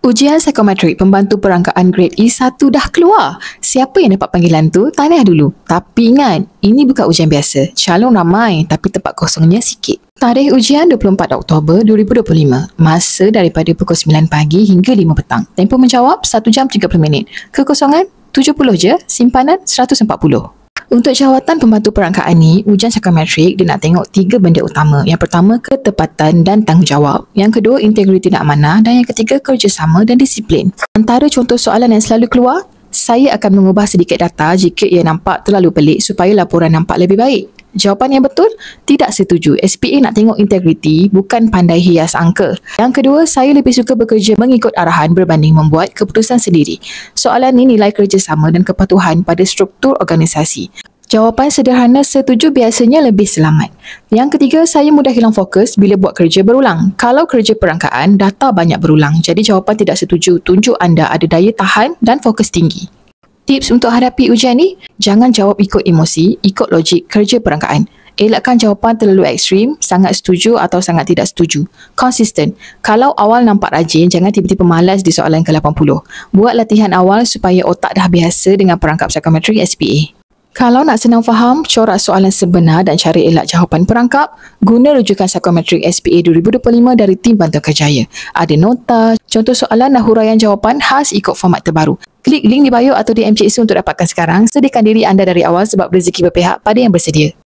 Ujian psikometrik pembantu perangkaan grade E1 dah keluar. Siapa yang dapat panggilan tu? Tanya dulu. Tapi ingat, ini bukan ujian biasa. Calon ramai tapi tempat kosongnya sikit. Tarikh ujian 24 Oktober 2025. Masa daripada pukul 9 pagi hingga 5 petang. Tempoh menjawab 1 jam 30 minit. Kekosongan 70 je, simpanan 140. Untuk jawatan pembantu perangkaan ni, ujian psikometrik dia nak tengok 3 benda utama. Yang pertama, ketepatan dan tanggungjawab. Yang kedua, integriti dan amanah. Dan yang ketiga, kerjasama dan disiplin. Antara contoh soalan yang selalu keluar, saya akan mengubah sedikit data jika ia nampak terlalu pelik supaya laporan nampak lebih baik. Jawapan yang betul, tidak setuju. SPA nak tengok integriti, bukan pandai hias angka. Yang kedua, saya lebih suka bekerja mengikut arahan berbanding membuat keputusan sendiri. Soalan ini nilai kerjasama dan kepatuhan pada struktur organisasi. Jawapan sederhana setuju biasanya lebih selamat. Yang ketiga, saya mudah hilang fokus bila buat kerja berulang. Kalau kerja perangkaan, data banyak berulang. Jadi jawapan tidak setuju tunjuk anda ada daya tahan dan fokus tinggi. Tips untuk hadapi ujian ni, jangan jawab ikut emosi, ikut logik kerja perangkaan. Elakkan jawapan terlalu ekstrim, sangat setuju atau sangat tidak setuju. Konsisten. Kalau awal nampak rajin, jangan tiba-tiba malas di soalan ke-80. Buat latihan awal supaya otak dah biasa dengan perangkap psikometrik SPA. Kalau nak senang faham corak soalan sebenar dan cara elak jawapan perangkap, guna rujukan psikometrik SPA 2025 dari tim Bantuan Kerjaya. Ada nota, contoh soalan dan huraian jawapan khas ikut format terbaru. Klik link di bio atau di MCSU untuk dapatkan sekarang. Sediakan diri anda dari awal sebab rezeki berpihak pada yang bersedia.